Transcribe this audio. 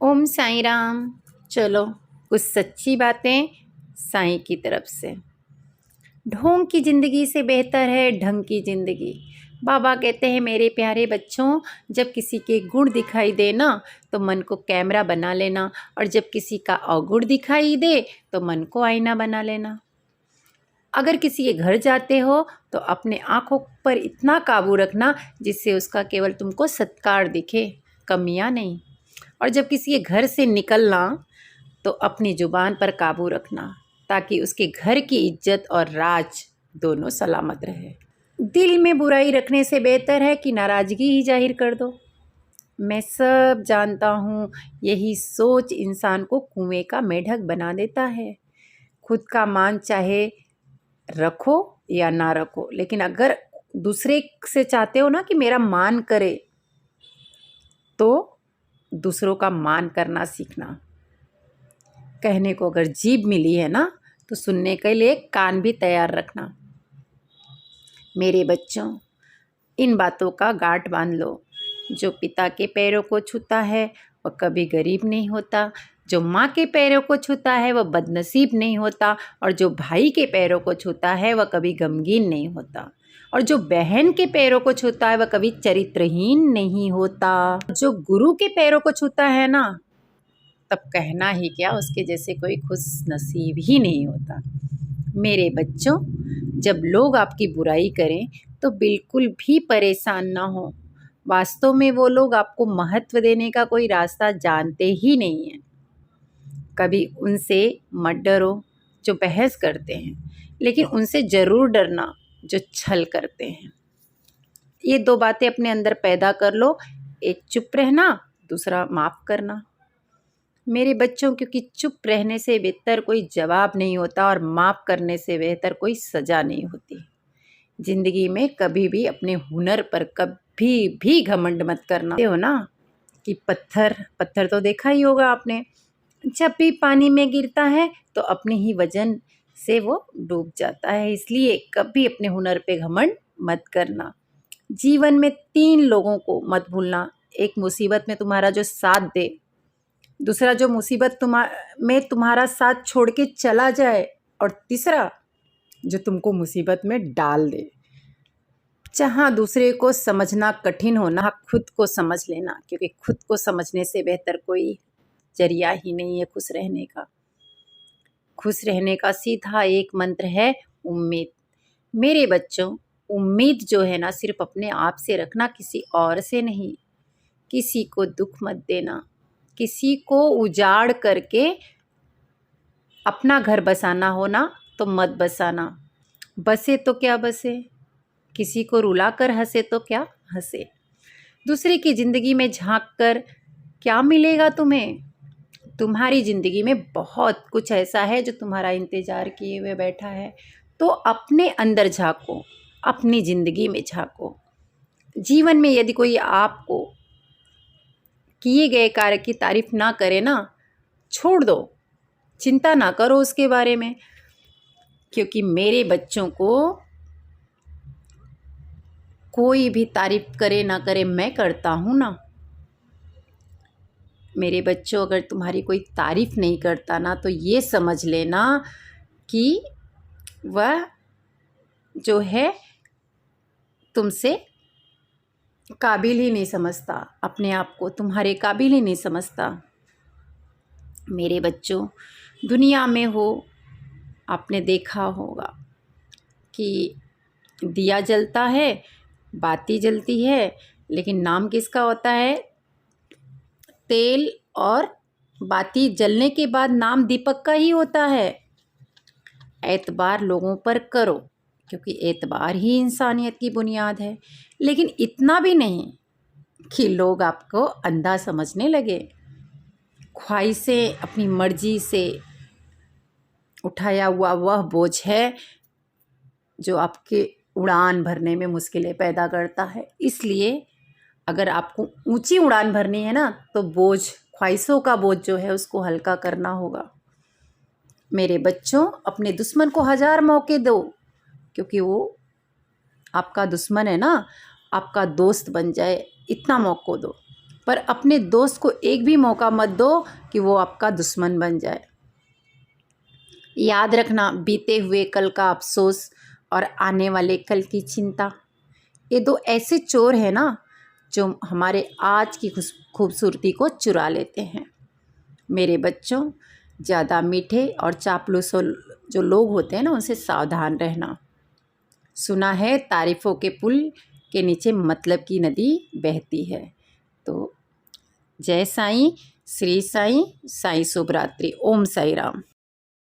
ओम साईं राम। चलो कुछ सच्ची बातें साईं की तरफ से। ढोंग की ज़िंदगी से बेहतर है ढंग की ज़िंदगी। बाबा कहते हैं मेरे प्यारे बच्चों, जब किसी के गुण दिखाई दे ना तो मन को कैमरा बना लेना, और जब किसी का अवगुण दिखाई दे तो मन को आईना बना लेना। अगर किसी के घर जाते हो तो अपने आँखों पर इतना काबू रखना जिससे उसका केवल तुमको सत्कार दिखे, कमियां नहीं। और जब किसी के घर से निकलना तो अपनी ज़ुबान पर काबू रखना ताकि उसके घर की इज्जत और राज दोनों सलामत रहे। दिल में बुराई रखने से बेहतर है कि नाराज़गी ही जाहिर कर दो। मैं सब जानता हूँ, यही सोच इंसान को कुएं का मेढक बना देता है। खुद का मान चाहे रखो या ना रखो, लेकिन अगर दूसरे से चाहते हो ना कि मेरा मान करे, तो दूसरों का मान करना सीखना। कहने को अगर जीभ मिली है ना तो सुनने के लिए कान भी तैयार रखना। मेरे बच्चों, इन बातों का गांठ बांध लो। जो पिता के पैरों को छूता है वह कभी गरीब नहीं होता, जो माँ के पैरों को छूता है वह बदनसीब नहीं होता, और जो भाई के पैरों को छूता है वह कभी गमगीन नहीं होता, और जो बहन के पैरों को छूता है वह कभी चरित्रहीन नहीं होता। जो गुरु के पैरों को छूता है ना, तब कहना ही क्या, उसके जैसे कोई खुश नसीब ही नहीं होता। मेरे बच्चों, जब लोग आपकी बुराई करें तो बिल्कुल भी परेशान ना हो। वास्तव में वो लोग आपको महत्व देने का कोई रास्ता जानते ही नहीं हैं। कभी उनसे मत डरो जो बहस करते हैं, लेकिन उनसे ज़रूर डरना जो छल करते हैं। ये दो बातें अपने अंदर पैदा कर लो, एक चुप रहना, दूसरा माफ़ करना। मेरे बच्चों, क्योंकि चुप रहने से बेहतर कोई जवाब नहीं होता और माफ़ करने से बेहतर कोई सज़ा नहीं होती। ज़िंदगी में कभी भी अपने हुनर पर कभी भी घमंड मत करना। हो ना कि पत्थर तो देखा ही होगा आपने, जब भी पानी में गिरता है तो अपने ही वजन से वो डूब जाता है। इसलिए कभी अपने हुनर पे घमंड मत करना। जीवन में 3 लोगों को मत भूलना, एक मुसीबत में तुम्हारा जो साथ दे, दूसरा जो मुसीबत में तुम्हारा साथ छोड़ के चला जाए, और तीसरा जो तुमको मुसीबत में डाल दे। जहाँ दूसरे को समझना कठिन हो ना, खुद को समझ लेना, क्योंकि खुद को समझने से बेहतर कोई जरिया ही नहीं है खुश रहने का। खुश रहने का सीधा एक मंत्र है, उम्मीद। मेरे बच्चों, उम्मीद जो है ना सिर्फ अपने आप से रखना, किसी और से नहीं। किसी को दुख मत देना, किसी को उजाड़ करके अपना घर बसाना हो ना तो मत बसाना। बसे तो क्या बसे, किसी को रुला कर हंसे तो क्या हंसे। दूसरे की ज़िंदगी में झांक कर क्या मिलेगा तुम्हें। तुम्हारी ज़िंदगी में बहुत कुछ ऐसा है जो तुम्हारा इंतज़ार किए हुए बैठा है। तो अपने अंदर झांको, अपनी ज़िंदगी में झांको। जीवन में यदि कोई आपको किए गए कार्य की तारीफ ना करे ना, छोड़ दो, चिंता ना करो उसके बारे में, क्योंकि मेरे बच्चों को कोई भी तारीफ करे ना करे, मैं करता हूँ ना। मेरे बच्चों, अगर तुम्हारी कोई तारीफ नहीं करता ना तो ये समझ लेना कि वह जो है तुमसे काबिल ही नहीं समझता, अपने आप को तुम्हारे काबिल ही नहीं समझता। मेरे बच्चों, दुनिया में हो, आपने देखा होगा कि दिया जलता है, बाती जलती है, लेकिन नाम किसका होता है? तेल और बाती जलने के बाद नाम दीपक का ही होता है। एतबार लोगों पर करो, क्योंकि एतबार ही इंसानियत की बुनियाद है, लेकिन इतना भी नहीं कि लोग आपको अंधा समझने लगे। ख्वाहिशें अपनी मर्जी से उठाया हुआ वह बोझ है जो आपके उड़ान भरने में मुश्किलें पैदा करता है। इसलिए अगर आपको ऊंची उड़ान भरनी है ना तो बोझ, ख्वाहिशों का बोझ जो है उसको हल्का करना होगा। मेरे बच्चों, अपने दुश्मन को 1000 मौके दो, क्योंकि वो आपका दुश्मन है ना, आपका दोस्त बन जाए, इतना मौका दो। पर अपने दोस्त को एक भी मौका मत दो कि वो आपका दुश्मन बन जाए। याद रखना, बीते हुए कल का अफसोस और आने वाले कल की चिंता, ये दो ऐसे चोर हैं ना जो हमारे आज की खूबसूरती को चुरा लेते हैं। मेरे बच्चों, ज़्यादा मीठे और चापलूस जो लोग होते हैं ना, उनसे सावधान रहना। सुना है तारीफ़ों के पुल के नीचे मतलब की नदी बहती है। तो जय साईं, श्री साईं, साईं शुभ रात्रि। ओम साई राम।